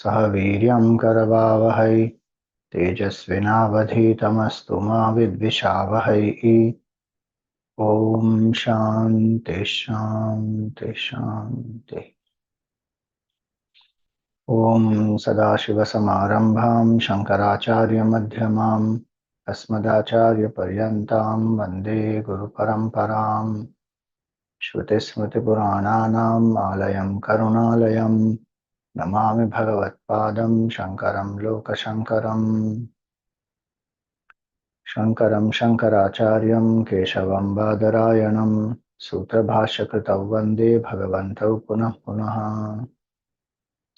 सह वीर्यं करवावहै तेजस्विनावधीतमस्तु मा विद्विषावहै। ॐ शान्ति शान्ति शान्ति। ॐ सदाशिवसमारम्भां शङ्कराचार्यमध्यमाम् अस्मदाचार्यपर्यन्तां वन्दे गुरुपरम्पराम्। श्रुतिस्मृतिपुराणानाम् आलयं करुणालयं नमामि भगवत्पादं शङ्करं लोकशङ्करम्। शङ्करं शङ्कराचार्यं केशवं बादरायणं सूत्रभाष्यकृतौ वन्दे भगवन्तौ पुनः पुनः।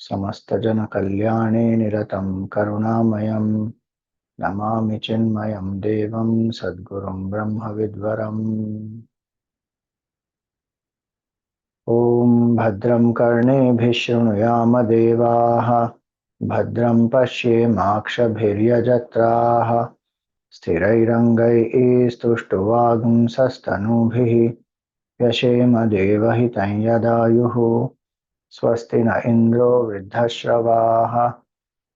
समस्तजनकल्याणे निरतं करुणामयं नमामि चिन्मयं देवं सद्गुरुं ब्रह्मविद्वरम्। ॐ भद्रं कर्णेभिः शृणुयाम देवाः भद्रं पश्येमाक्षभिर्यजत्राः स्थिरैरङ्गैस्तुष्टुवागुंसस्तनूभिः व्यशेम देवहितं यदायुः। स्वस्ति न इन्द्रो वृद्धश्रवाः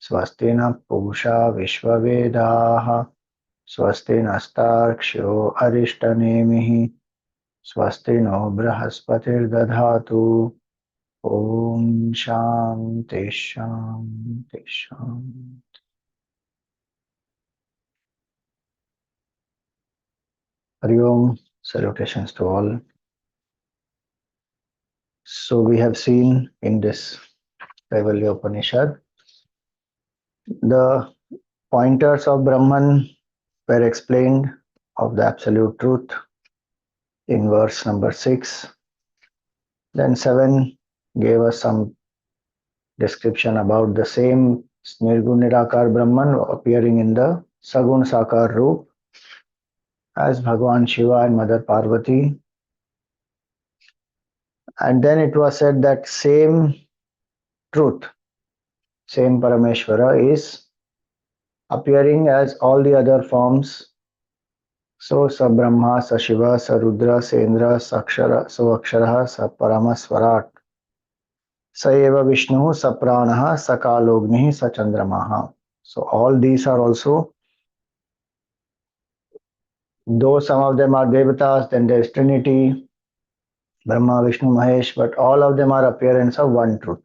स्वस्ति न पूषा विश्ववेदाः स्वस्ति नस्तार्क्ष्यो अरिष्टनेमिः स्वस्ति no बृहस्पतिर्दधातु। Om Shanti Shanti Shanti. Hari Om, salutations to all. So we have seen in this Kaivalya Upanishad, the pointers of Brahman were explained of the absolute truth in verse number 6. Then 7 gave us some description about the same Nirgun Nirakar Brahman appearing in the Sagun Sakar Roop as Bhagavan Shiva and Mother Parvati. And then it was said that same truth, same Parameshvara is appearing as all the other forms. So sa Brahma, sa Shiva, sa Rudra, sa Indra, sa Akshara, so Akshara, sa Paramaswarat. Sa eva Vishnu, sa Pranaha, sa Kalogni, sa Chandramaha. So all these are also, though some of them are Devatas, then there is Trinity, Brahma, Vishnu, Mahesh, but all of them are appearance of one truth.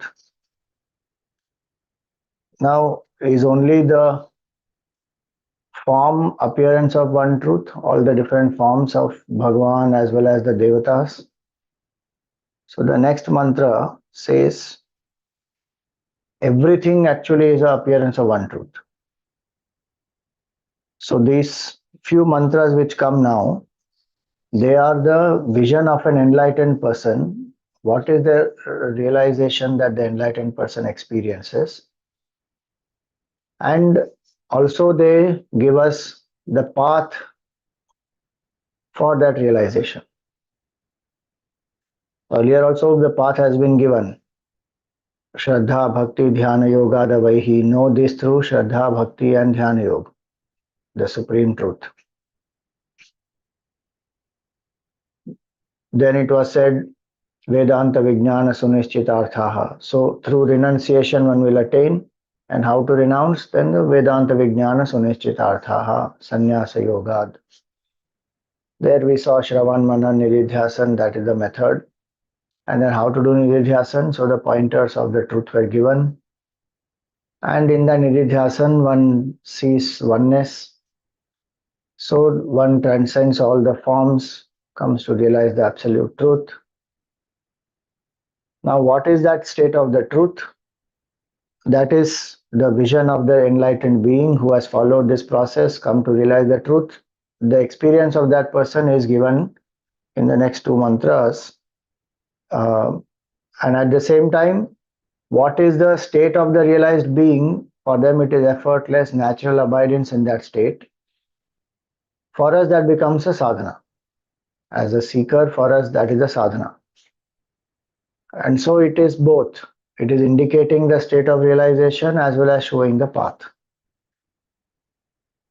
Now is only the form appearance of one truth, all the different forms of Bhagavan as well as the Devatas. So the next mantra says everything actually is the appearance of one truth. So these few mantras which come now, they are the vision of an enlightened person. What is the realization that the enlightened person experiences? And also they give us the path for that realization. Earlier also the path has been given. Shraddha, Bhakti, Dhyana, Yoga, Davaihi. Know this through Shraddha, Bhakti and Dhyana Yoga, the supreme truth. Then it was said, Vedanta Vijnana Sunishchitarthaha. So through renunciation one will attain. And how to renounce? Then the Vedanta Vijnana Sunishchitarthaha, Sannyasa Yogad. There we saw Shravan, Manan, Nididhyasan, that is the method. And then how to do Nididhyasan? So the pointers of the truth were given. And in the Nididhyasan one sees oneness. So one transcends all the forms, comes to realize the absolute truth. Now what is that state of the truth? That is the vision of the enlightened being who has followed this process, come to realize the truth. The experience of that person is given in the next two mantras. And at the same time, what is the state of the realized being? For them it is effortless, natural abidance in that state. For us that becomes a sadhana. As a seeker, for us that is a sadhana. And so it is both. It is indicating the state of realization as well as showing the path.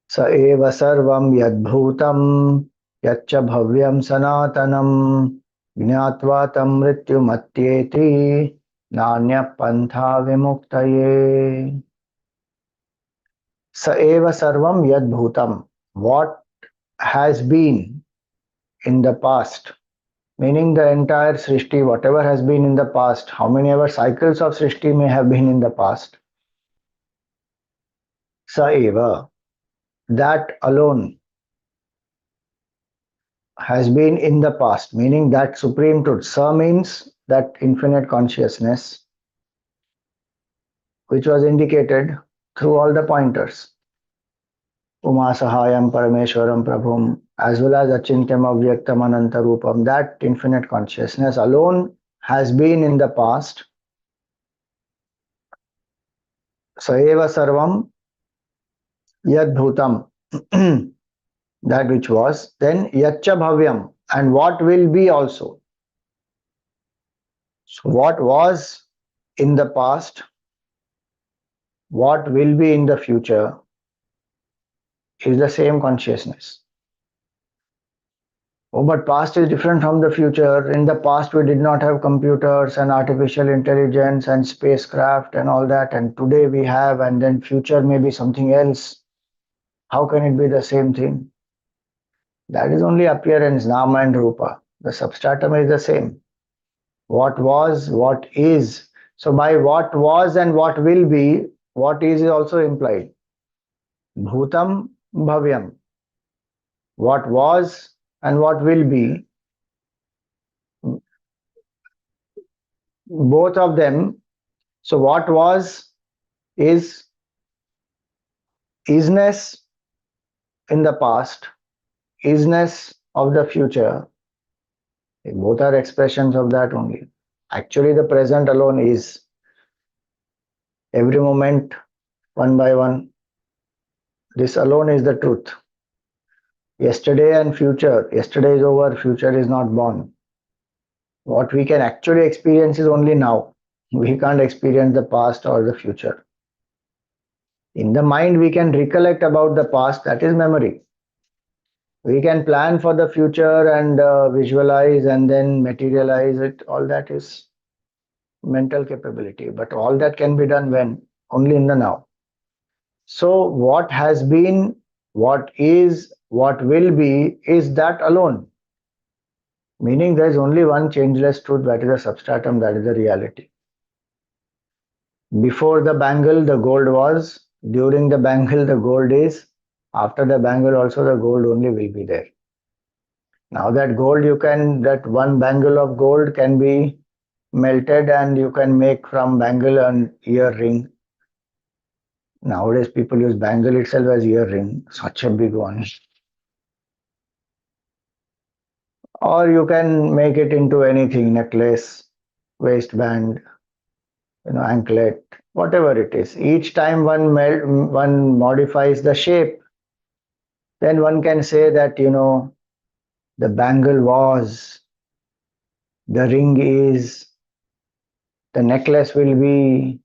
Sa eva sarvam yadbhutam yaccha bhavyam sanatanam jnatva tam mrityum atyeti Nanya pantha vimuktaye. Sa eva sarvam yad bhutam. What has been in the past, meaning the entire Srishti, whatever has been in the past, how many ever cycles of Srishti may have been in the past, Sa eva, that alone has been in the past, meaning that supreme truth. Sa means that infinite consciousness, which was indicated through all the pointers. Uma Sahayam Parameshwaram Prabhum, as well as Achintyam Avyaktam Anantarupam, that infinite consciousness alone has been in the past. Saeva Sarvam Yad Bhutam, that which was, then Yacha Bhavyam, and what will be also. So, what was in the past, what will be in the future, is the same consciousness. Oh, but past is different from the future. In the past, we did not have computers and artificial intelligence and spacecraft and all that, and today we have, and then future may be something else. How can it be the same thing? That is only appearance, nama and rupa. The substratum is the same. What was, what is. So by what was and what will be, what is also implied. Bhutam bhavyam. What was and what will be, both of them. So what was is isness in the past, isness of the future. Both are expressions of that only. Actually, the present alone is. Every moment, one by one, this alone is the truth. Yesterday and future, yesterday is over, future is not born. What we can actually experience is only now. We can't experience the past or the future. In the mind, we can recollect about the past, that is memory. We can plan for the future and visualize and then materialize it. All that is mental capability. But all that can be done when? Only in the now. So, what has been, what is, what will be, is that alone. Meaning there is only one changeless truth, that is the substratum, that is the reality. Before the bangle, the gold was. During the bangle, the gold is. After the bangle, also the gold only will be there. Now that gold, that one bangle of gold can be melted and you can make from bangle an earring. Nowadays, people use bangle itself as earring, such a big one. Or you can make it into anything, necklace, waistband, anklet, whatever it is. Each time one modifies the shape, then one can say that, the bangle was, the ring is, the necklace will be,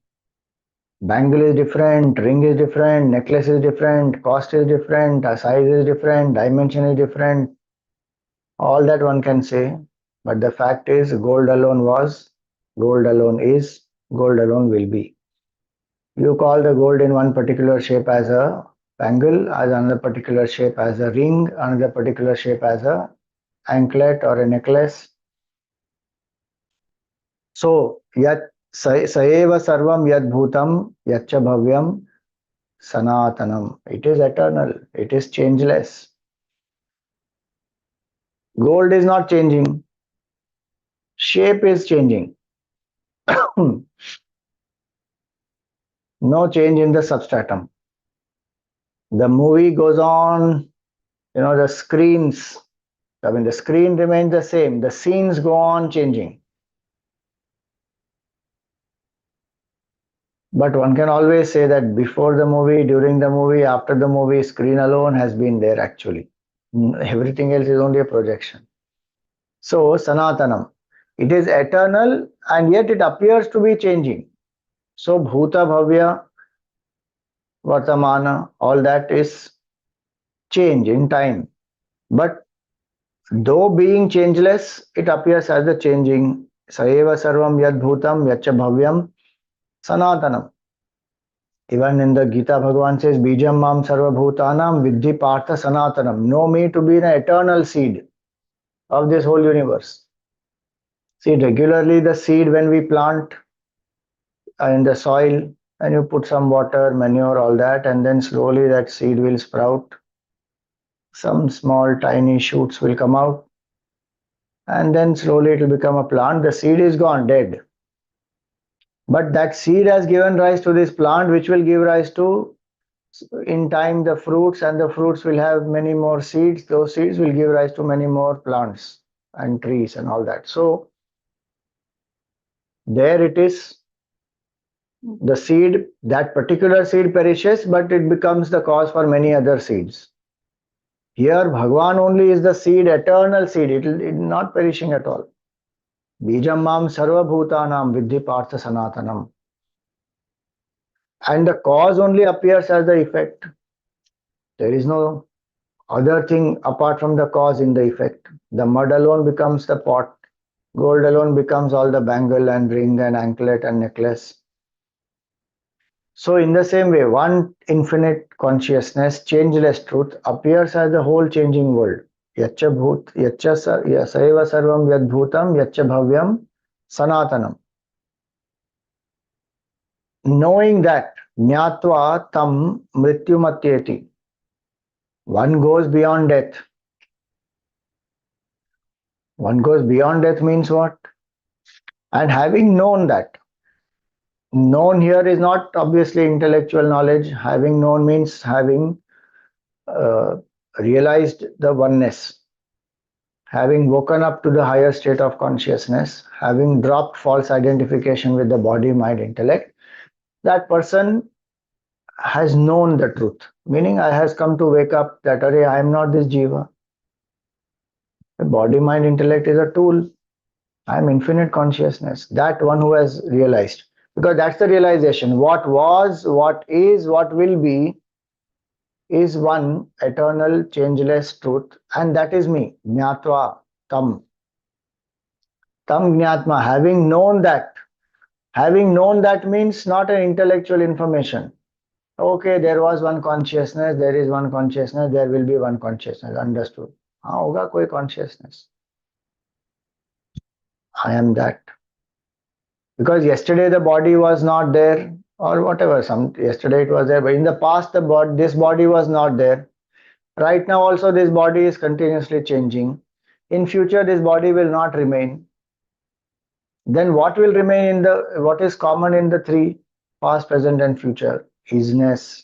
bangle is different, ring is different, necklace is different, cost is different, size is different, dimension is different. All that one can say. But the fact is, gold alone was, gold alone is, gold alone will be. You call the gold in one particular shape as a bangle, as another particular shape as a ring, another particular shape as a anklet or a necklace. So, yat saeva sarvam yad bhutam yatcha bhavyam sanatanam. It is eternal. It is changeless. Gold is not changing. Shape is changing. No change in the substratum. The movie goes on, the screens, the screen remains the same. The scenes go on changing. But one can always say that before the movie, during the movie, after the movie, screen alone has been there actually. Everything else is only a projection. So, Sanatanam, it is eternal and yet it appears to be changing. So, Bhuta Bhavya, Vartamana, all that is change in time. But though being changeless, it appears as the changing Saeva sarvam yad bhutam yacha bhavyam sanatanam. Even in the Gita, Bhagavan says, Bijam mam sarva bhutanam vidhi partha sanatanam. Know me to be the eternal seed of this whole universe. See, regularly the seed when we plant in the soil and you put some water, manure, all that, and then slowly that seed will sprout. Some small tiny shoots will come out, and then slowly it will become a plant. The seed is gone, dead. But that seed has given rise to this plant, which will give rise to, in time, the fruits, and the fruits will have many more seeds. Those seeds will give rise to many more plants and trees and all that. So there it is. The seed, that particular seed perishes, but it becomes the cause for many other seeds. Here, Bhagwan only is the seed, eternal seed. It is not perishing at all. Bijam mam sarva bhutanam vidhi partha sanatanam. And the cause only appears as the effect. There is no other thing apart from the cause in the effect. The mud alone becomes the pot. Gold alone becomes all the bangle and ring and anklet and necklace. So in the same way, one infinite consciousness, changeless truth, appears as the whole changing world. Yacha bhut, yacha saiva sarvam yad bhutam, yacha bhavyam sanatanam. Knowing that, jnatva tam mrityumatyeti, one goes beyond death. One goes beyond death means what? And having known that, known here is not obviously intellectual knowledge. Having known means having uh, realized the oneness, having woken up to the higher state of consciousness, having dropped false identification with the body, mind, intellect, that person has known the truth. Meaning, I has come to wake up that, Arey, I am not this jiva. The body, mind, intellect is a tool. I am infinite consciousness. That one who has realized. Because that's the realization. What was, what is, what will be is one eternal, changeless truth. And that is me. Jnatva tam. Tam jnatma. Having known that. Having known that means not an intellectual information. Okay, there was one consciousness, there is one consciousness, there will be one consciousness. Understood. हाँ होगा कोई consciousness. I am that. Because yesterday the body was not there, or whatever. Yesterday it was there, but in the past this body was not there. Right now also this body is continuously changing. In future this body will not remain. Then what will remain what is common in the three, past, present, and future? Isness,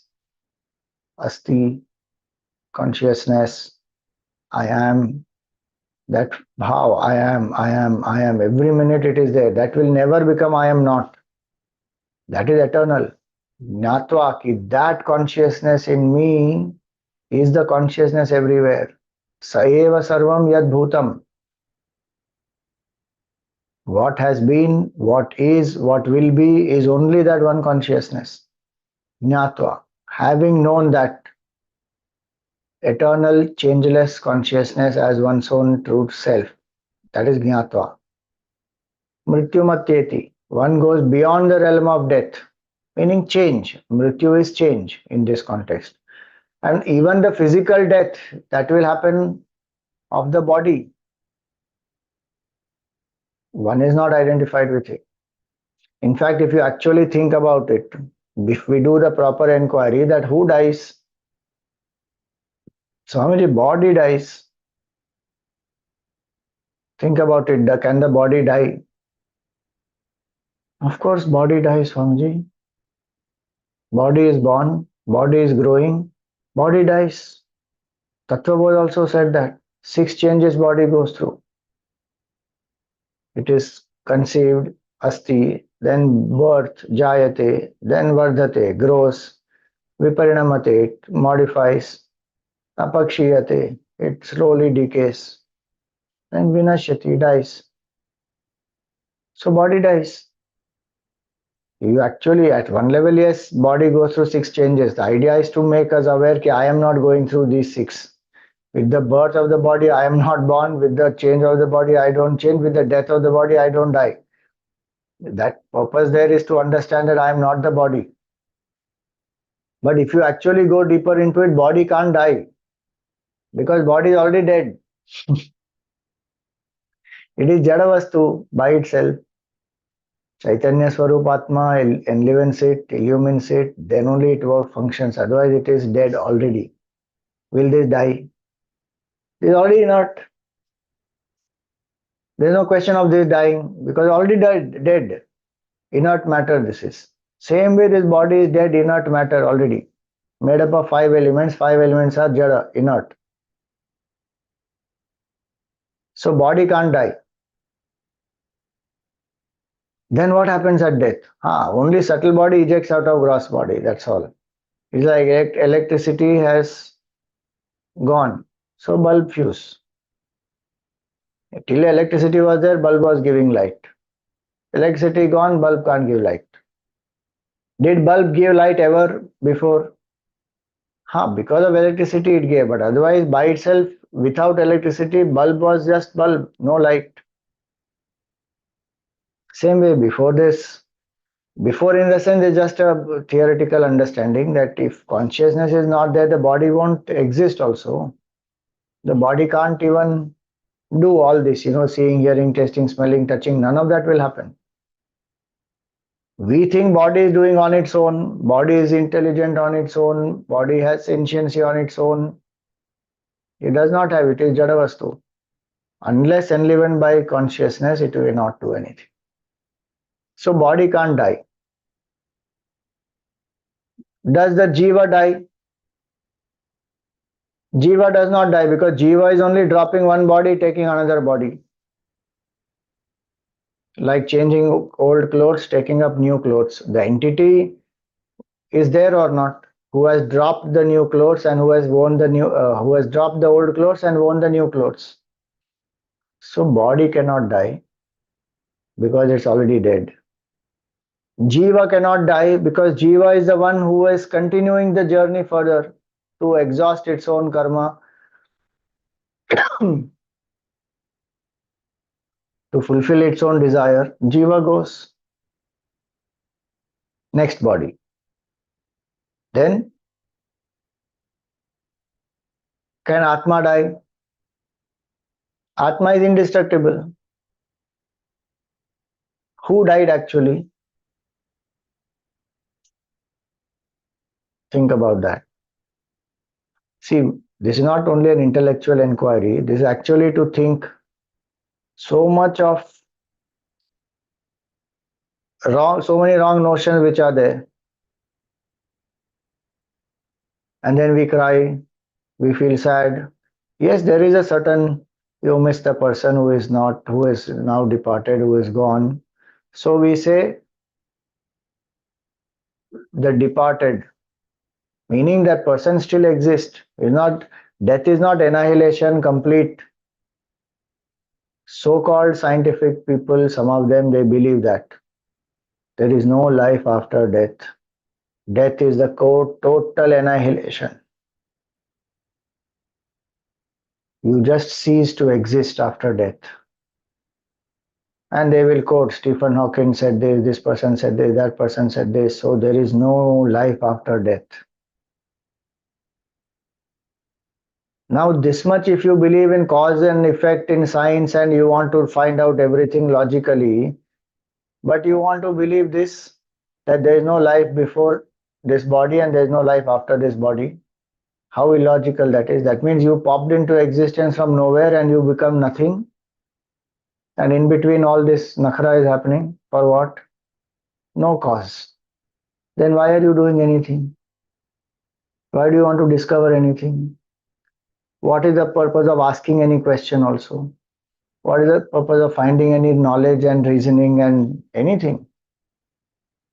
asti, consciousness, I am. That bhav, I am, I am, I am. Every minute it is there. That will never become I am not. That is eternal. Jnatva ki that consciousness in me is the consciousness everywhere. Saeva sarvam yad bhutam. What has been, what is, what will be is only that one consciousness. Jnatva. Having known that eternal, changeless consciousness as one's own truth self. That is Jnatva. Mrityumatyeti. One goes beyond the realm of death, meaning change. Mrityu is change in this context. And even the physical death that will happen of the body, one is not identified with it. In fact, if you actually think about it, if we do the proper inquiry that who dies, Swamiji, body dies. Think about it, can the body die? Of course, body dies, Swamiji. Body is born, body is growing, body dies. Tattvabodh also said that 6 changes body goes through. It is conceived, asti, then birth, jayate, then vardhate, grows, viparinamate, it modifies, apakshiyate, it slowly decays, then vinashyati, dies. So body dies. You actually, at one level, yes, body goes through 6 changes. The idea is to make us aware that I am not going through these 6. With the birth of the body, I am not born. With the change of the body, I don't change. With the death of the body, I don't die. That purpose there is to understand that I am not the body. But if you actually go deeper into it, body can't die because body is already dead. It is Jadavastu by itself. Chaitanya Swarup Atma enlivens it, illumines it, then only it work functions. Otherwise, it is dead already. Will this die? It is already inert. There is no question of this dying because already died, dead. Inert matter this is. Same way this body is dead, inert matter already. Made up of 5 elements. 5 elements are Jada, inert. So body can't die. Then what happens at death? Only subtle body ejects out of gross body. That's all. It's like electricity has gone. So bulb fuse. Till electricity was there, bulb was giving light. Electricity gone, bulb can't give light. Did bulb give light ever before? Because of electricity it gave, but otherwise by itself, without electricity, bulb was just bulb, no light. Same way before this, before in the sense it's just a theoretical understanding that if consciousness is not there, the body won't exist also. The body can't even do all this, seeing, hearing, tasting, smelling, touching, none of that will happen. We think body is doing on its own, body is intelligent on its own, body has sentiency on its own. It does not have, it is Jadavastu. Unless enlivened by consciousness, it will not do anything. So body can't die. Does the Jiva die? Jiva does not die because Jiva is only dropping one body, taking another body. Like changing old clothes, taking up new clothes. The entity is there or not? Who has dropped the new clothes and who has worn the new, who has dropped the old clothes and worn the new clothes. So body cannot die because it's already dead. Jiva cannot die because Jiva is the one who is continuing the journey further to exhaust its own karma, to fulfill its own desire. Jiva goes. Next body. Then can Atma die? Atma is indestructible. Who died actually? Think about that. See, this is not only an intellectual inquiry, this is actually to think so much of wrong, so many wrong notions which are there. And then we cry, we feel sad. Yes, there is a certain, you miss the person who is now departed, who is gone. So we say the departed, meaning that person still exists. Death is not annihilation complete. So-called scientific people, some of them, they believe that there is no life after death. Death is the total annihilation. You just cease to exist after death. And they will quote Stephen Hawking said this person said this, that person said this. So there is no life after death. Now this much if you believe in cause and effect in science and you want to find out everything logically, but you want to believe this, that there is no life before this body and there is no life after this body. How illogical that is. That means you popped into existence from nowhere and you become nothing. And in between all this nakhra is happening. For what? No cause. Then why are you doing anything? Why do you want to discover anything? What is the purpose of asking any question also? What is the purpose of finding any knowledge and reasoning and anything?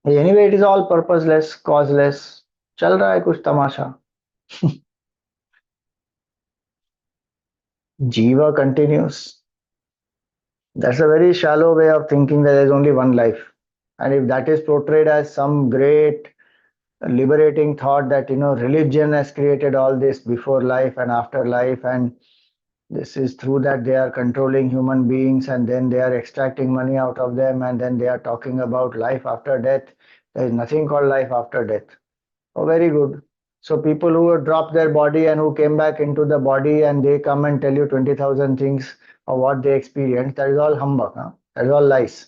Anyway, it is all purposeless, causeless. Chal raha hai kuch tamasha. Jiva continues. That's a very shallow way of thinking that there is only one life. And if that is portrayed as some great liberating thought that religion has created all this before life and after life, and this is through that they are controlling human beings, and then they are extracting money out of them, and then they are talking about life after death. There is nothing called life after death. Oh, very good. So people who dropped their body and who came back into the body and they come and tell you 20,000 things of what they experienced, that is all humbug. Huh? That is all lies.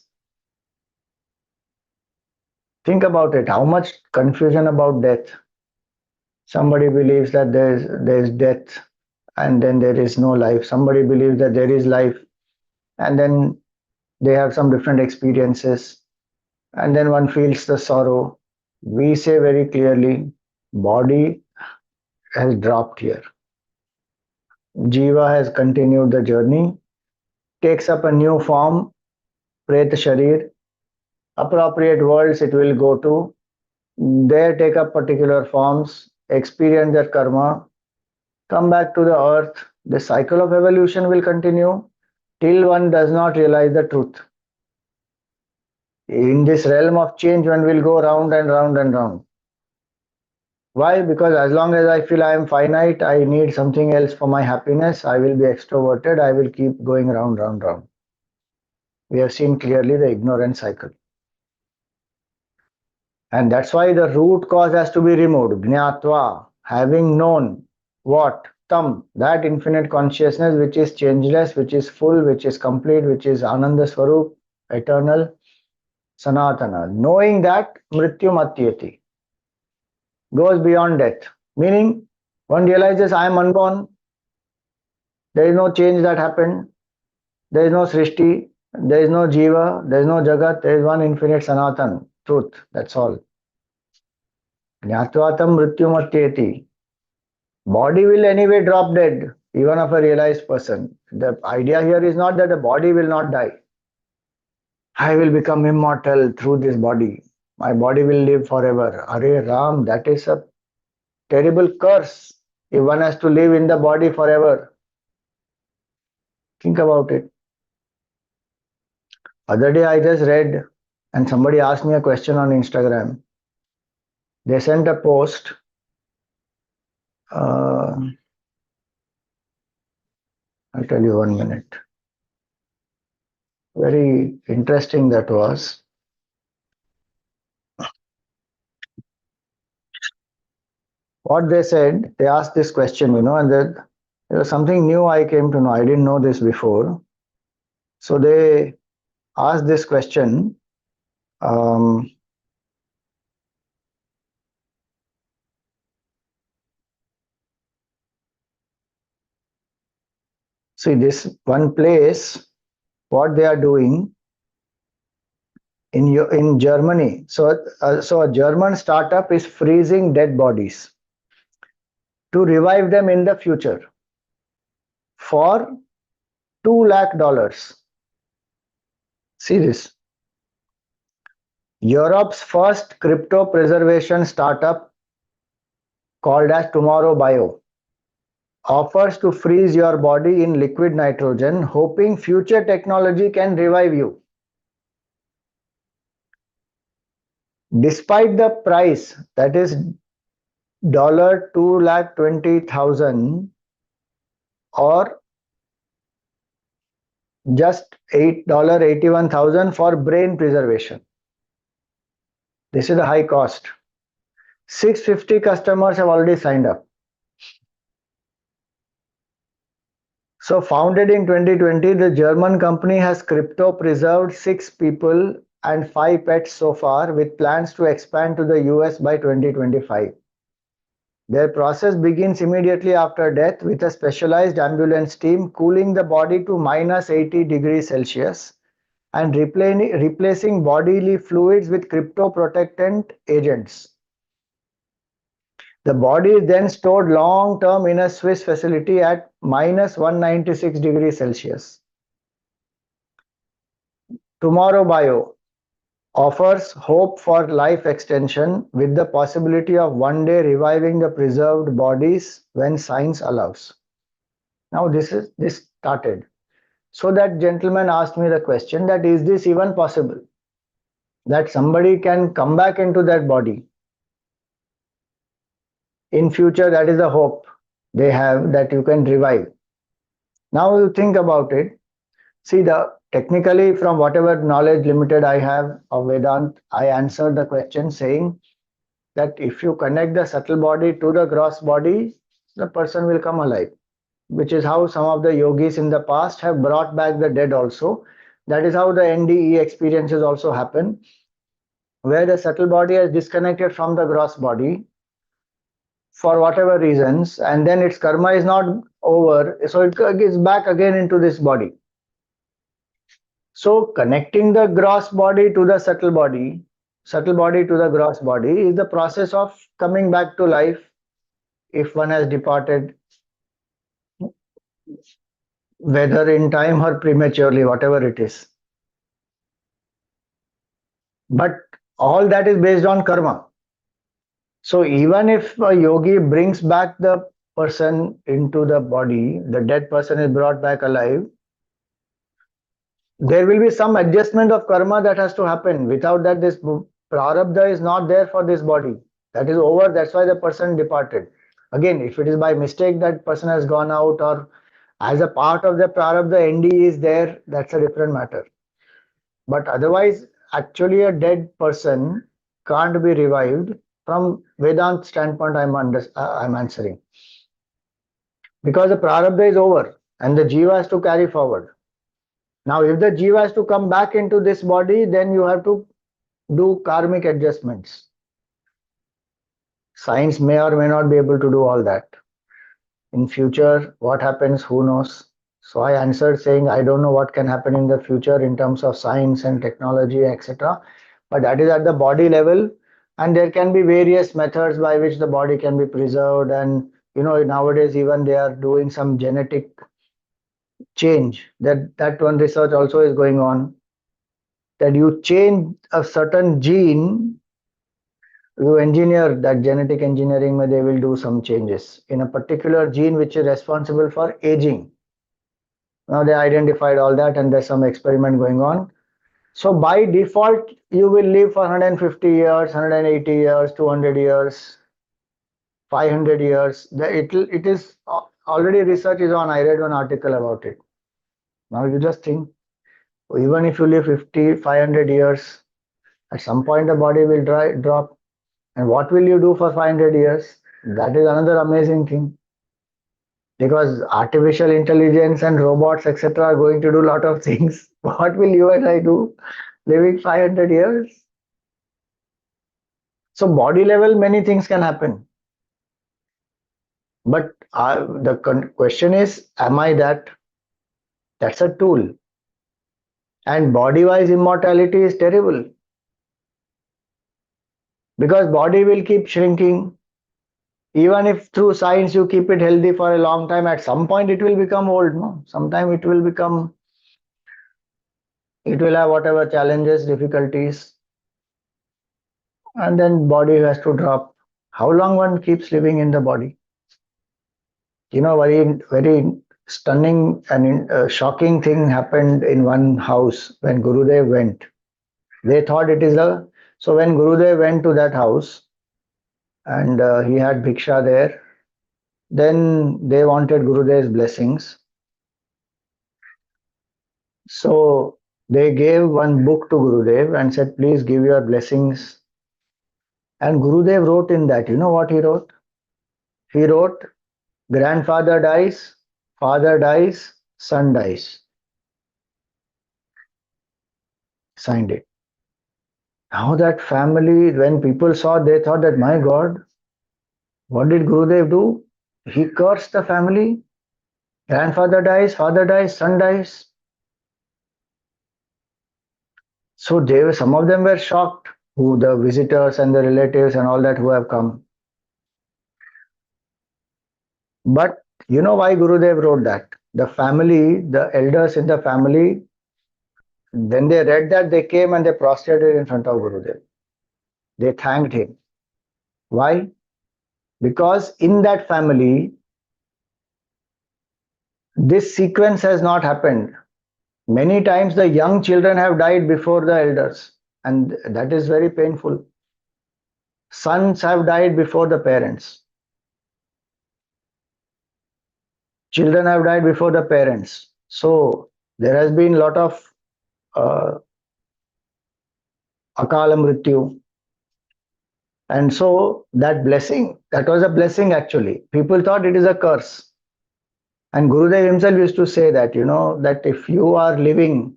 Think about it. How much confusion about death. Somebody believes that there is death and then there is no life. Somebody believes that there is life and then they have some different experiences, and then one feels the sorrow. We say very clearly, body has dropped here. Jiva has continued the journey, takes up a new form, Preta Sharir, appropriate worlds it will go to, there take up particular forms, experience their karma, come back to the earth. The cycle of evolution will continue till one does not realize the truth. In this realm of change, one will go round and round and round. Why? Because as long as I feel I am finite, I need something else for my happiness, I will be extroverted, I will keep going round, round, round. We have seen clearly the ignorant cycle. And that's why the root cause has to be removed. Jnatva, having known what? Tam, that infinite consciousness which is changeless, which is full, which is complete, which is Ananda Swarup, eternal, Sanatana. Knowing that, Mrityu Matyeti, goes beyond death. Meaning, one realizes I am unborn, there is no change that happened, there is no Srishti, there is no Jiva, there is no Jagat, there is one infinite Sanatan, truth, that's all. Jnatvatam mrityumatyeti. Body will anyway drop dead, even of a realized person. The idea here is not that the body will not die. I will become immortal through this body. My body will live forever. Hare Ram, that is a terrible curse if one has to live in the body forever. Think about it. Other day I just read and somebody asked me a question on Instagram. They sent a post. I'll tell you 1 minute. Very interesting that was. What they said, they asked this question, and then there was something new I came to know. I didn't know this before. So they asked this question. See, this one place, what they are doing in Germany. So a German startup is freezing dead bodies to revive them in the future for $2 lakh. See this. Europe's first crypto preservation startup called as Tomorrow Bio offers to freeze your body in liquid nitrogen, hoping future technology can revive you. Despite the price, that is $2,20,000 or just $81,000 for brain preservation. This is a high cost. 650 customers have already signed up. So founded in 2020, the German company has crypto preserved 6 people and 5 pets so far, with plans to expand to the US by 2025. Their process begins immediately after death with a specialized ambulance team cooling the body to minus 80 degrees Celsius and replacing bodily fluids with crypto-protectant agents. The body is then stored long term in a Swiss facility at minus 196 degrees Celsius. Tomorrow Bio offers hope for life extension with the possibility of one day reviving the preserved bodies when science allows. Now this started. So that gentleman asked me the question that is this even possible? That somebody can come back into that body In future, that is the hope they have, that you can revive. Now you think about it. See, the technically, from whatever knowledge limited I have of Vedant, I answered the question saying that if you connect the subtle body to the gross body, the person will come alive, which is how some of the yogis in the past have brought back the dead also. That is how the NDE experiences also happen, where the subtle body is disconnected from the gross body for whatever reasons, and then its karma is not over, so it is back again into this body. So connecting the gross body to the subtle body to the gross body is the process of coming back to life if one has departed, whether in time or prematurely, whatever it is. But all that is based on karma. So even if a yogi brings back the person into the body, the dead person is brought back alive, there will be some adjustment of karma that has to happen. Without that, this prarabdha is not there for this body. That is over. That's why the person departed. Again, if it is by mistake that person has gone out, or as a part of the prarabdha ND is there, that's a different matter. But otherwise, actually a dead person can't be revived from Vedant standpoint. I'm answering, because the prarabdha is over and the jiva has to carry forward. Now, if the jiva has to come back into this body, then you have to do karmic adjustments. Science may or may not be able to do all that. In future, what happens, who knows? So I answered saying I don't know what can happen in the future in terms of science and technology, etc. But that is at the body level, and there can be various methods by which the body can be preserved. And nowadays even they are doing some genetic change. That one research also is going on. That you change a certain gene, you engineer that genetic engineering, where they will do some changes in a particular gene which is responsible for aging. Now they identified all that, and there's some experiment going on. So by default, you will live for 150 years, 180 years, 200 years, 500 years. It is already, research is on. I read one article about it. Now you just think, even if you live 50, 500 years, at some point the body will drop. And what will you do for 500 years? That is another amazing thing. Because artificial intelligence and robots, etc., are going to do a lot of things. What will you and I do living 500 years? So, body level, many things can happen. But the question is, am I that? That's a tool. And body wise immortality is terrible. Because body will keep shrinking. Even if through science you keep it healthy for a long time, at some point it will become old. No? Sometime it will have whatever challenges, difficulties, and then body has to drop. How long one keeps living in the body? Very, very stunning and shocking thing happened in one house when Gurudev went. They thought it is so when Gurudev went to that house, and he had bhiksha there, then they wanted Gurudev's blessings. So they gave one book to Gurudev and said, please give your blessings. And Gurudev wrote in that, you know what he wrote? He wrote, grandfather dies, father dies, son dies. Signed it. Now that family, when people saw, they thought that, my God, what did Gurudev do? He cursed the family. Grandfather dies, father dies, son dies. So some of them were shocked, who the visitors and the relatives and all that who have come. But you know why Gurudev wrote that? The family, the elders in the family, when they read that, they came and they prostrated in front of Gurudev. They thanked him. Why? Because in that family, this sequence has not happened. Many times the young children have died before the elders, and that is very painful. Sons have died before the parents. Children have died before the parents. So there has been a lot of uh, akala mrityu. And so that blessing, that was a blessing actually. People thought it is a curse. And Gurudev himself used to say that, that if you are living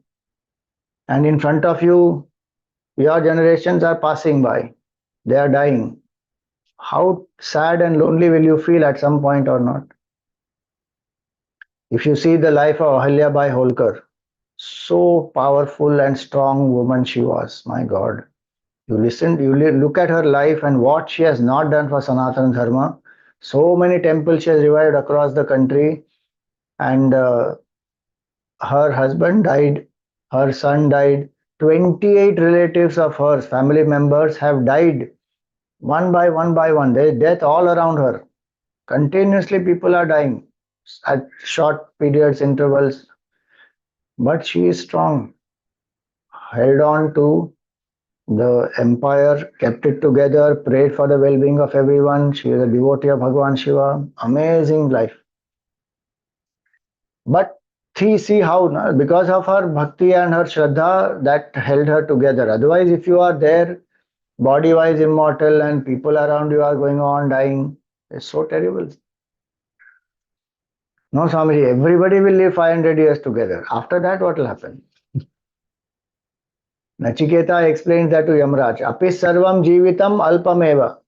and in front of you, your generations are passing by, they are dying, how sad and lonely will you feel at some point or not? If you see the life of Ahalya Bai Holkar, so powerful and strong woman she was, my God. Look at her life and what she has not done for Sanatana Dharma. So many temples she has revived across the country, and her husband died, her son died, 28 relatives of hers, family members, have died one by one. There is death all around her. Continuously, people are dying at short periods, intervals, but she is strong, held on to the empire, kept it together, prayed for the well being of everyone. She is a devotee of Bhagavan Shiva. Amazing life. But see how, na, because of her bhakti and her shraddha, that held her together. Otherwise, if you are there, body wise immortal, and people around you are going on dying, it's so terrible. No, Swamiji, everybody will live 500 years together. After that, what will happen? Nachiketa explains that to Yamraj. Apis sarvam jivitam alpameva.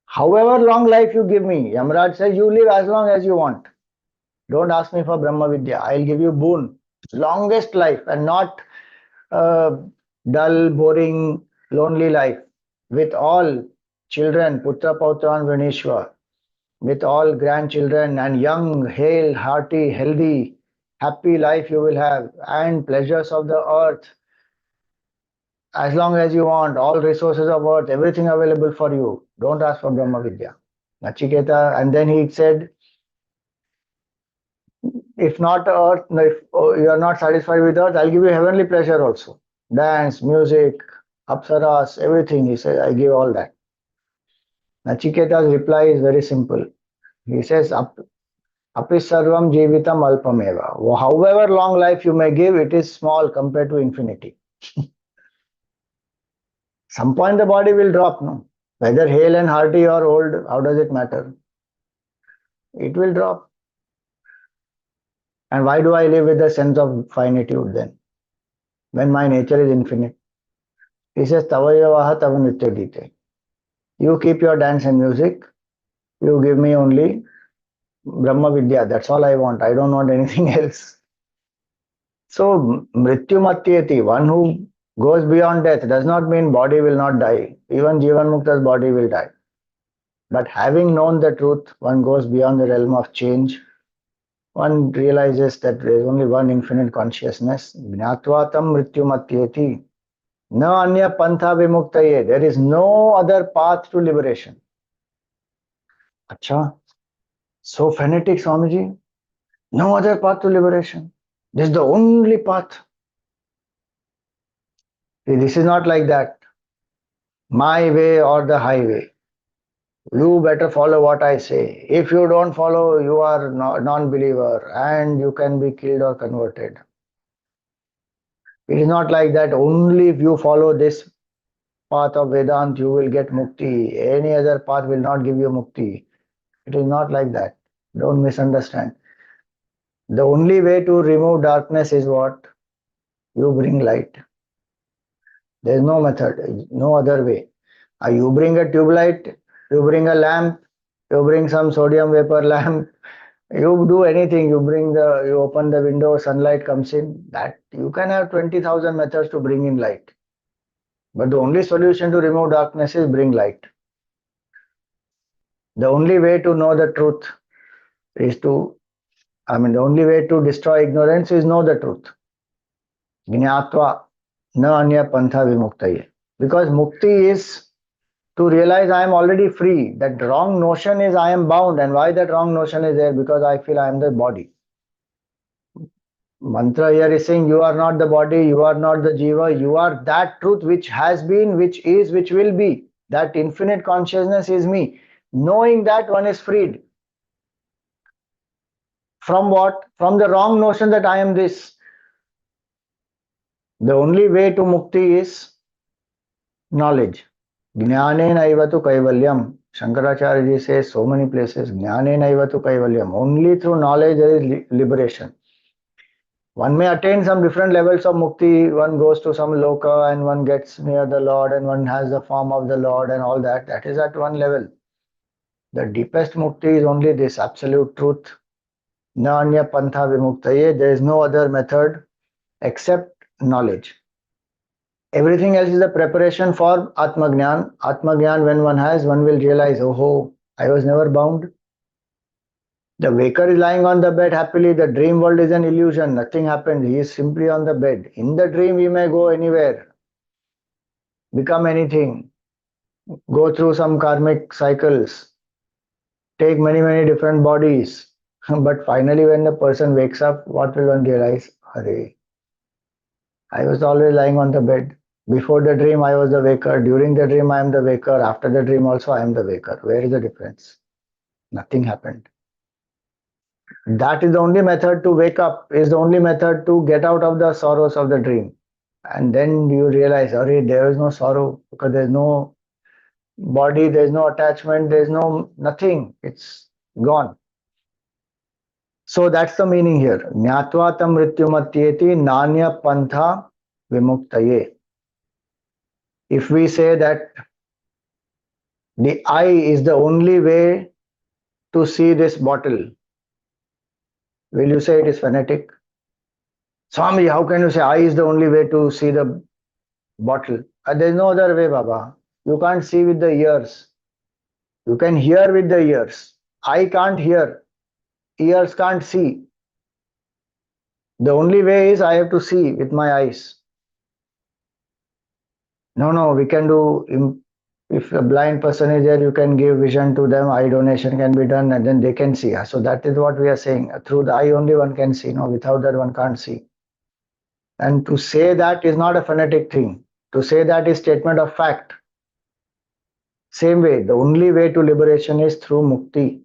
However long life you give me, Yamraj says, you live as long as you want. Don't ask me for Brahma Vidya. I'll give you boon. Longest life and not uh, dull, boring, lonely life. With all children, Putra Pautran Vinishwa, with all grandchildren and young, hale, hearty, healthy, happy life you will have, and pleasures of the earth as long as you want, all resources of earth, everything available for you. Don't ask for Brahma Vidya. Nachiketa, and then he said, if not earth, no, if you are not satisfied with earth, I'll give you heavenly pleasure also. Dance, music, apsaras, everything. He says, I give all that. Nachiketa's reply is very simple. He says, Api sarvam jivitam alpameva. However long life you may give, it is small compared to infinity. Some point the body will drop, no? Whether hale and hearty or old, how does it matter? It will drop. And why do I live with the sense of finitude then? When my nature is infinite. He says, Tavayavaha tavanrityadite. You keep your dance and music. You give me only Brahma Vidya. That's all I want. I don't want anything else. So, Mrityu Matyeti, one who goes beyond death, does not mean body will not die. Even Jivan Mukta's body will die. But having known the truth, one goes beyond the realm of change. One realizes that there is only one infinite consciousness. Jnatva tam mrityu matyeti. Na anya pantha vimuktaye. There is no other path to liberation. Acha, so fanatic Swamiji. No other path to liberation. This is the only path. See, this is not like that. My way or the highway. You better follow what I say. If you don't follow, you are non-believer and you can be killed or converted. It is not like that. Only if you follow this path of Vedant, you will get mukti. Any other path will not give you mukti. It is not like that. Don't misunderstand. The only way to remove darkness is what? You bring light. There is no method, no other way. You bring a tube light, you bring a lamp, you bring some sodium vapor lamp, you do anything, you open the window, sunlight comes in. That you can have 20,000 methods to bring in light. But the only solution to remove darkness is bring light. The only way to know the truth is the only way to destroy ignorance is know the truth. Jnatva na anya pantha vimuktaye. Because mukti is to realize I am already free. That wrong notion is I am bound. And why that wrong notion is there? Because I feel I am the body. Mantra here is saying you are not the body, you are not the jiva, you are that truth which has been, which is, which will be. That infinite consciousness is me. Knowing that, one is freed. From what? From the wrong notion that I am this. The only way to mukti is knowledge. Jnanena ivatu kaivalyam. Shankaracharya ji says so many places, Jnanena ivatu kaivalyam. Only through knowledge there is liberation. One may attain some different levels of mukti. One goes to some loka and one gets near the Lord and one has the form of the Lord and all that. That is at one level. The deepest mukti is only this absolute truth. Na anya pantha vimuktaye. There is no other method except knowledge. Everything else is a preparation for Atmagyan. Atmagyan, when one has, one will realize, oh, I was never bound. The waker is lying on the bed happily. The dream world is an illusion. Nothing happens. He is simply on the bed. In the dream, he may go anywhere, become anything, go through some karmic cycles, take many, many different bodies. But finally, when the person wakes up, what will one realize? Hare, I was always lying on the bed. Before the dream, I was the waker. During the dream, I am the waker. After the dream, also, I am the waker. Where is the difference? Nothing happened. That is the only method to wake up, is the only method to get out of the sorrows of the dream. And then you realize, Hare, there is no sorrow because there is no body, there is no attachment, there is no nothing. It's gone. So that's the meaning here. Jnatva tam mrityumatyeti nanya pantha vimuktaye. If we say that the eye is the only way to see this bottle, will you say it is fanatic? Swami, how can you say eye is the only way to see the bottle? There is no other way, Baba. You can't see with the ears. You can hear with the ears. Eye can't hear. Ears can't see. The only way is I have to see with my eyes. No, we can do, if a blind person is there, you can give vision to them, eye donation can be done and then they can see. So that is what we are saying. Through the eye only one can see. No, without that one can't see. And to say that is not a fanatic thing. To say that is statement of fact. Same way, the only way to liberation is through mukti,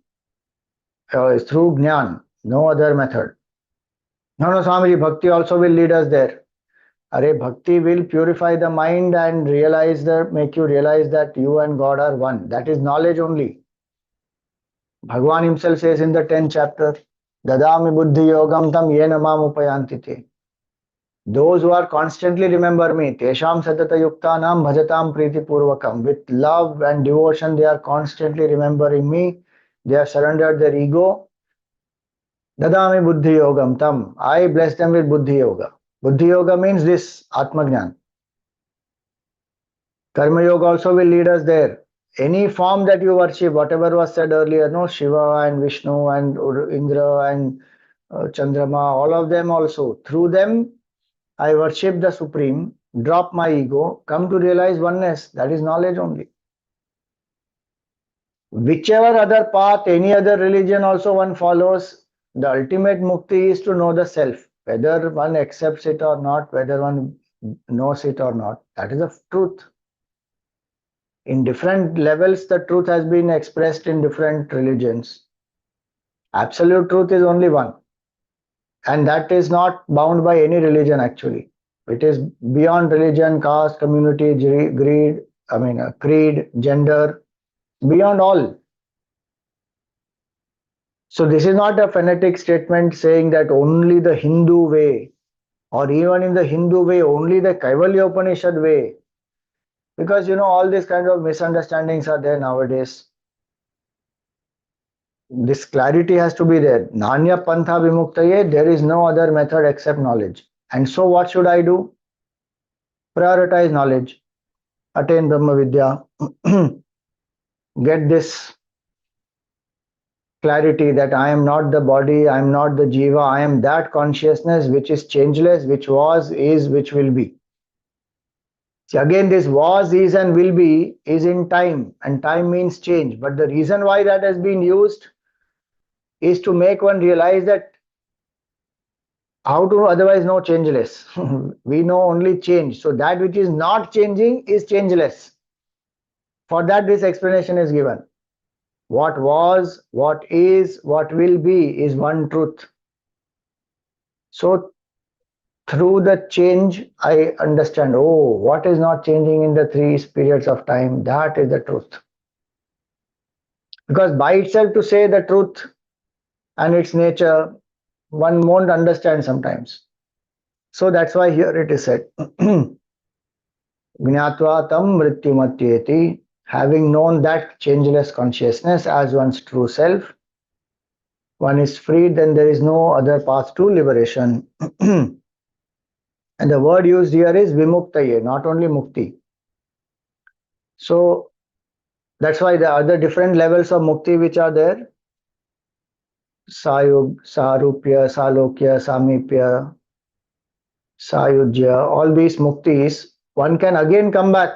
is through jnana, no other method. No, Swamiji, bhakti also will lead us there. Are bhakti will purify the mind and make you realize that you and God are one. That is knowledge only. Bhagwan himself says in the 10th chapter, Dadami buddhi yogam tam yena mam upayantite. Those who are constantly remember me, tesham satata yuktanam bhajatam priti purvakam. With love and devotion, they are constantly remembering me. They have surrendered their ego. Dadami buddhi yogam tam. I bless them with buddhi yoga. Buddhi yoga means this, Atmajnan. Karma yoga also will lead us there. Any form that you worship, whatever was said earlier, no, Shiva and Vishnu and Indra and Chandrama, all of them also. Through them, I worship the Supreme, drop my ego, come to realize oneness. That is knowledge only. Whichever other path, any other religion also one follows, the ultimate mukti is to know the self. Whether one accepts it or not, whether one knows it or not, that is the truth. In different levels, the truth has been expressed in different religions. Absolute truth is only one. And that is not bound by any religion actually. It is beyond religion, caste, community, creed, gender, beyond all. So this is not a fanatic statement saying that only the Hindu way, or even in the Hindu way, only the Kaivalya Upanishad way. Because all these kind of misunderstandings are there nowadays. This clarity has to be there. Nanya pantha vimuktaye, there is no other method except knowledge. And so what should I do? Prioritize knowledge. Attain Brahma Vidya. Get this clarity that I am not the body, I am not the jiva, I am that consciousness which is changeless, which was, is, which will be. See, again, this was, is, and will be is in time, and time means change. But the reason why that has been used is to make one realize that how to otherwise know changeless. We know only change. So that which is not changing is changeless. For that, this explanation is given. What was, what is, what will be is one truth. So through the change, I understand, oh, what is not changing in the three periods of time? That is the truth. Because by itself, to say the truth and its nature, one won't understand sometimes. So that's why here it is said, Gnatva tam mrityumatyeti, having known that changeless consciousness as one's true self, one is freed, then there is no other path to liberation. And the word used here is vimuktaye, not only mukti. So that's why the other different levels of mukti which are there, sayug, sarupya, salokya, samipya, sayujya, all these muktis, one can again come back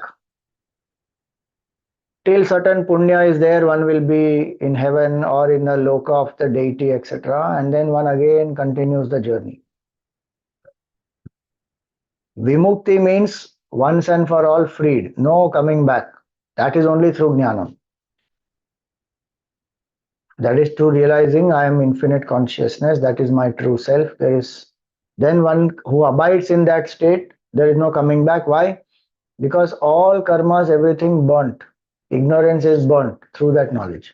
till certain punya is there, one will be in heaven or in the loka of the deity, etc. And then one again continues the journey. Vimukti means once and for all freed, no coming back. That is only through jnana. That is true realizing I am infinite consciousness, that is my true self. There is then one who abides in that state, there is no coming back. Why? Because all karmas, everything burnt. Ignorance is burnt through that knowledge.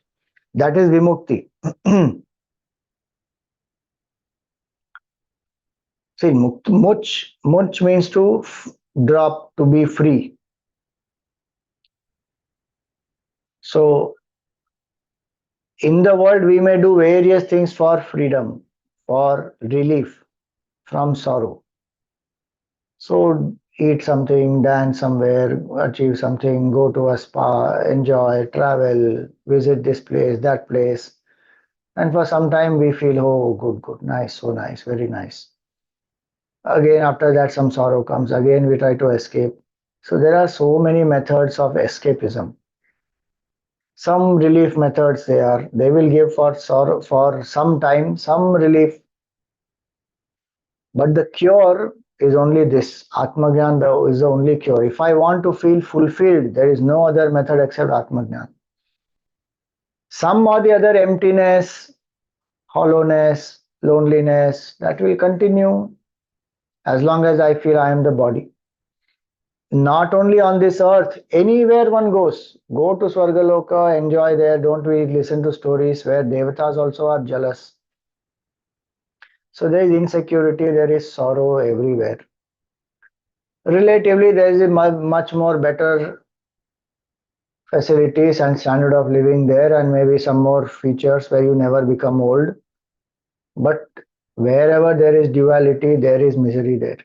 That is vimukti. See, much means to drop, to be free. So, in the world, we may do various things for freedom, for relief from sorrow. So, eat something, dance somewhere, achieve something, go to a spa, enjoy, travel, visit this place, that place. And for some time, we feel, oh, good, good, nice, so nice, very nice. Again, after that, some sorrow comes. Again, we try to escape. So, there are so many methods of escapism. Some relief methods they will give for sorrow for some time, some relief, but the cure is only this. Atmagyan is the only cure. If I want to feel fulfilled, there is no other method except Atmagyan. Some or the other emptiness, hollowness, loneliness, that will continue as long as I feel I am the body. Not only on this earth, anywhere one goes, go to Swargaloka, enjoy there. Don't we listen to stories where devatas also are jealous? So there is insecurity, there is sorrow everywhere. Relatively, there is a much more better facilities and standard of living there, and maybe some more features where you never become old. But wherever there is duality, there is misery there.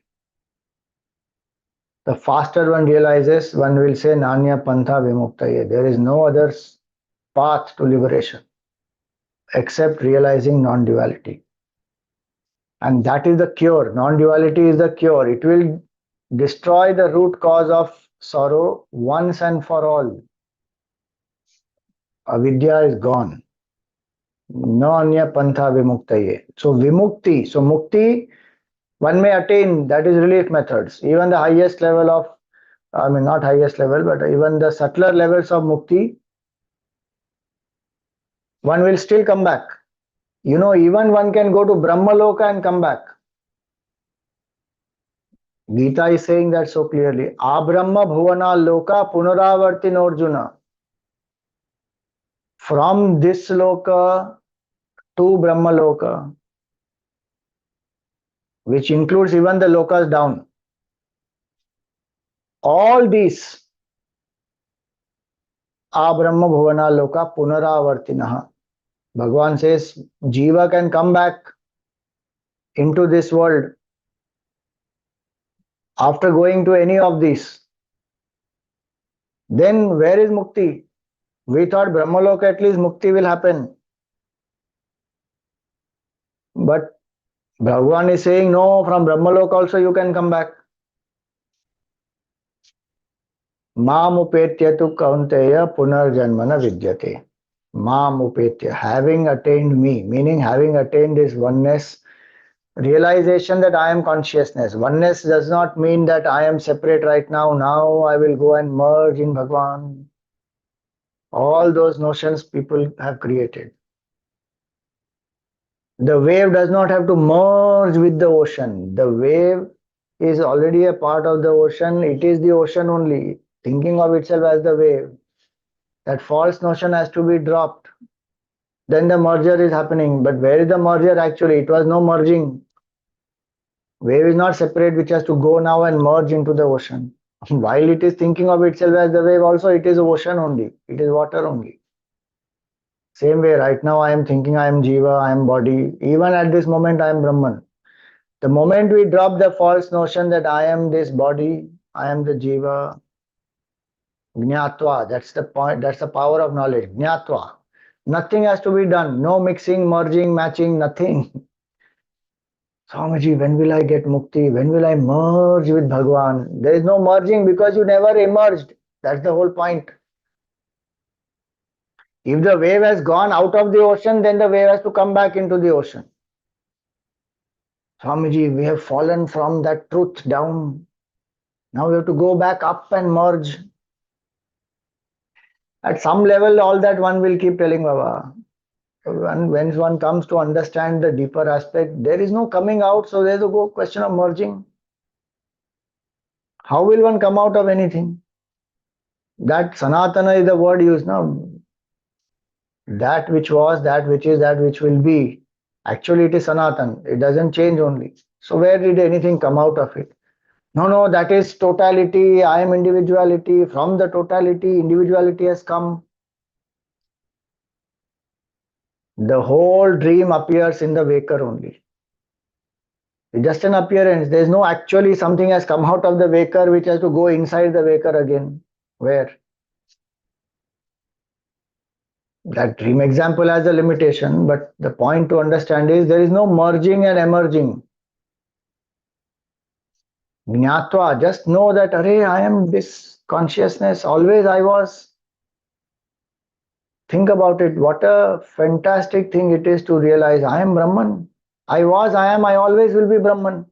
The faster one realizes, one will say, Nanya Pantha Vimuktaye. There is no other path to liberation except realizing non-duality. And that is the cure. Non-duality is the cure. It will destroy the root cause of sorrow once and for all. Avidya is gone. No anya pantha vimuktaye. So vimukti, so mukti, one may attain, that is relief methods. Even the highest level of, I mean not highest level, but even the subtler levels of mukti, one will still come back. You know, even one can go to Brahmaloka and come back. Gita is saying that so clearly. Abrahma bhuvana loka punaravartin Arjuna. From this loka to Brahmaloka, which includes even the lokas down. All these are Brahma Bhuvana Loka Punaravartinaha. Bhagavan says Jiva can come back into this world after going to any of these. Then where is Mukti? We thought Brahmaloka at least Mukti will happen. But Bhagavan is saying no, from Brahmaloka also you can come back. Mam upetya tu kaunteya punarjanmana vidyate. Mam upetya, having attained me, meaning having attained this oneness, realization that I am consciousness. Oneness does not mean that I am separate right now. Now I will go and merge in Bhagwan. All those notions people have created. The wave does not have to merge with the ocean. The wave is already a part of the ocean. It is the ocean only, thinking of itself as the wave. That false notion has to be dropped. Then the merger is happening. But where is the merger actually? It was no merging. Wave is not separate, which has to go now and merge into the ocean. While it is thinking of itself as the wave, also it is ocean only. It is water only. Same way, right now I am thinking I am Jiva, I am body. Even at this moment, I am Brahman. The moment we drop the false notion that I am this body, I am the Jiva, Jnatva, that's the point, that's the power of knowledge. Jnatva. Nothing has to be done. No mixing, merging, matching, nothing. Swamiji, when will I get mukti? When will I merge with Bhagwan? There is no merging because you never emerged. That's the whole point. If the wave has gone out of the ocean, then the wave has to come back into the ocean. Swamiji, we have fallen from that truth down. Now we have to go back up and merge. At some level, all that one will keep telling Baba. When one comes to understand the deeper aspect, there is no coming out, so there's a question of merging. How will one come out of anything? That Sanatana is the word used now. That which was, that which is, that which will be. Actually, it is Sanatan. It doesn't change only. So where did anything come out of it? No, that is totality. I am individuality. From the totality, individuality has come. The whole dream appears in the waker only. It's just an appearance. There is no actually something has come out of the waker which has to go inside the waker again. Where? That dream example has a limitation, but the point to understand is there is no merging and emerging. Jnatva, just know that, Arey, I am this consciousness, always I was. Think about it, what a fantastic thing it is to realize I am Brahman. I was, I am, I always will be Brahman.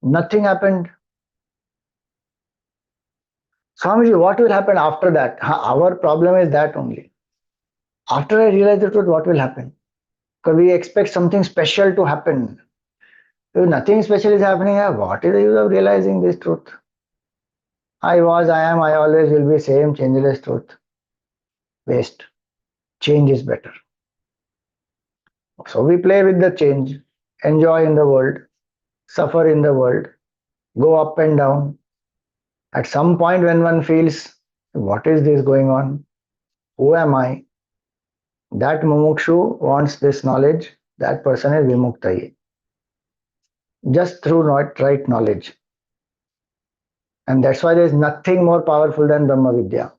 Nothing happened. Swamiji, what will happen after that? Our problem is that only. After I realize the truth, what will happen? Because we expect something special to happen. If nothing special is happening, what is the use of realizing this truth? I was, I am, I always will be same changeless truth. Waste. Change is better. So we play with the change, enjoy in the world, suffer in the world, go up and down. At some point when one feels, what is this going on? Who am I? That mumukshu wants this knowledge. That person is vimuktayi. Just through not right knowledge. And that's why there is nothing more powerful than Brahma Vidya.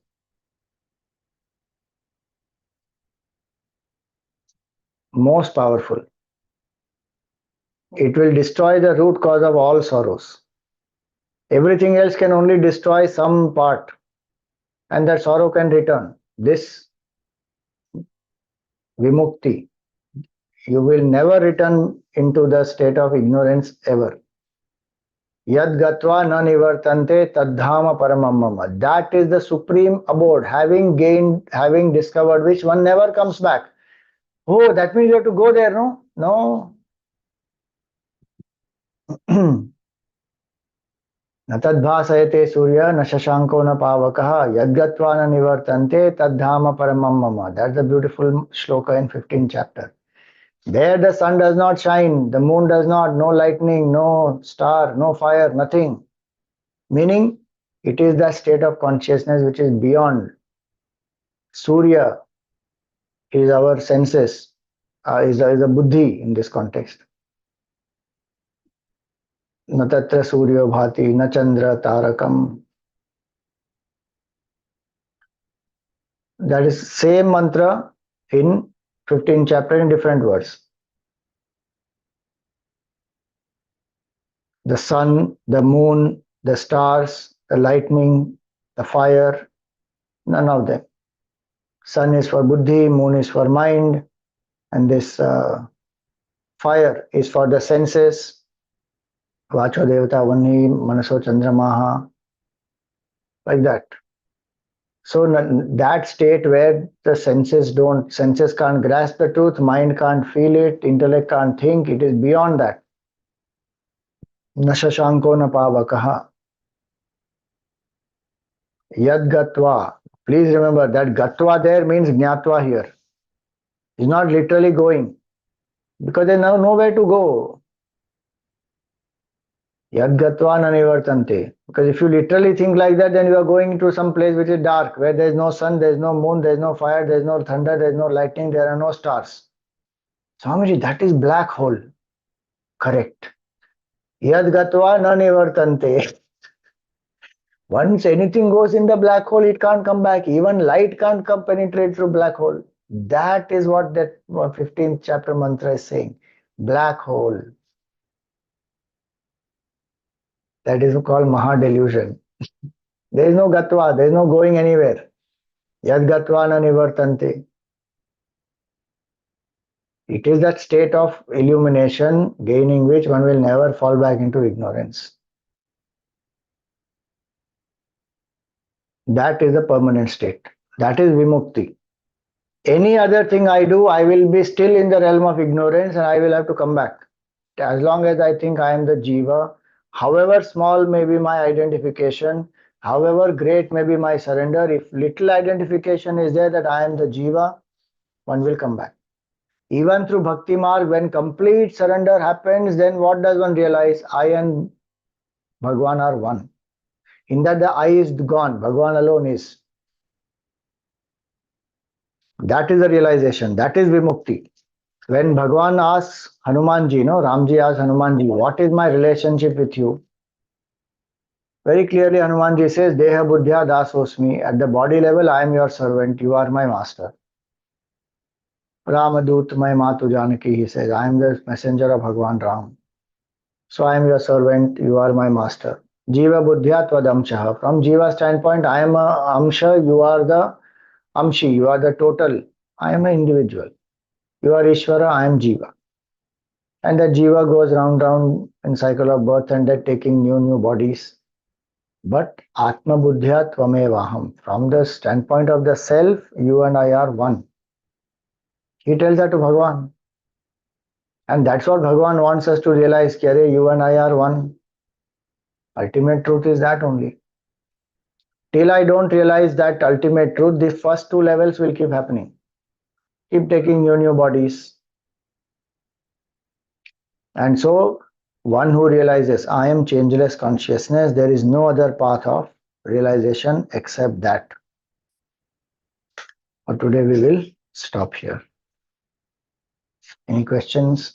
Most powerful. It will destroy the root cause of all sorrows. Everything else can only destroy some part, and that sorrow can return. This vimukti, you will never return into the state of ignorance ever. Yad gatva na nivartante tadhama paramam mama. That is the supreme abode, having gained, having discovered which one never comes back. Oh, that means you have to go there, no? No. न तद्भासयते सूर्य न शशांको न पावकः यद्गत्वा न निवर्तन्ते तद्धाम परमं मम. That's the beautiful shloka in 15th chapter. There the sun does not shine, the moon does not, no lightning, no star, no fire, nothing. Meaning, it is the state of consciousness which is beyond. Surya is our senses, is a buddhi in this context. न तत्र सूर्यो भाति न चंद्र तारकम. That is same mantra in 15th chapter in different words. The sun, the moon, the stars, the lightning, the fire, none of them. Sun is for buddhi, moon is for mind, and this fire is for the senses. Vacho devata vani manaso chandramaha. Like that. So that state where the senses can't grasp the truth, mind can't feel it, intellect can't think, it is beyond that. Na shashanko na pavakaha yad gatva. Please remember that gatva there means jnatva here. It's not literally going because there's now nowhere to go. Yad gatva na nivartante. Because if you literally think like that, then you are going into some place which is dark, where there is no sun, there is no moon, there is no fire, there is no thunder, there is no lightning, there are no stars. Swamiji, that is black hole. Correct. Yad gatva na nivartante. Once anything goes in the black hole, it can't come back. Even light can't come penetrate through black hole. That is what that 15th chapter mantra is saying. Black hole. That is called Maha delusion. There is no gatva, there is no going anywhere. Yad gatva na nivartante. It is that state of illumination, gaining which one will never fall back into ignorance. That is the permanent state. That is vimukti. Any other thing I do, I will be still in the realm of ignorance and I will have to come back. As long as I think I am the jiva, however small may be my identification, however great may be my surrender, if little identification is there that I am the jiva, one will come back. Even through Bhakti Marg, when complete surrender happens, then what does one realize? I and Bhagwan are one. In that the I is gone, Bhagwan alone is. That is the realization. That is Vimukti. When Bhagwan asks Hanumanji, Ramji asks Hanumanji, what is my relationship with you? Very clearly Hanumanji says, Deha Buddhya Dasosmi. At the body level, I am your servant, you are my master. Ramadut Mai Matu Janaki, he says, I am the messenger of Bhagwan Ram. So I am your servant, you are my master. Jiva Buddhya Twadamshaha. From Jiva's standpoint, I am a Amsha, you are the Amshi, you are the total. I am an individual. You are Ishvara, I am Jiva. And the Jiva goes round in cycle of birth and death, taking new bodies. But Atma Buddhya Tvamevaham. From the standpoint of the self, you and I are one. He tells that to Bhagwan. And that's what Bhagwan wants us to realize. Kare, you and I are one. Ultimate truth is that only. Till I don't realize that ultimate truth, the first two levels will keep happening. Keep taking new bodies. And so, one who realizes I am changeless consciousness, there is no other path of realization except that. For today, we will stop here. Any questions?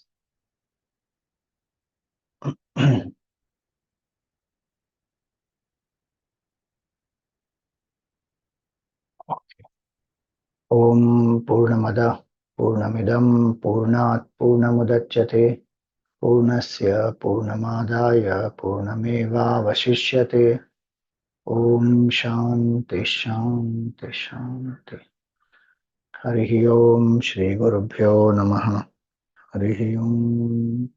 Om Purnamada Purnamidam Purnat Purnamudachyate Purnasya Purnamadaya Purnameva Vashishyate. Om Shanti Shanti Shanti. Harihi Om Shri Gurubhyo Namaha. Harihi Om.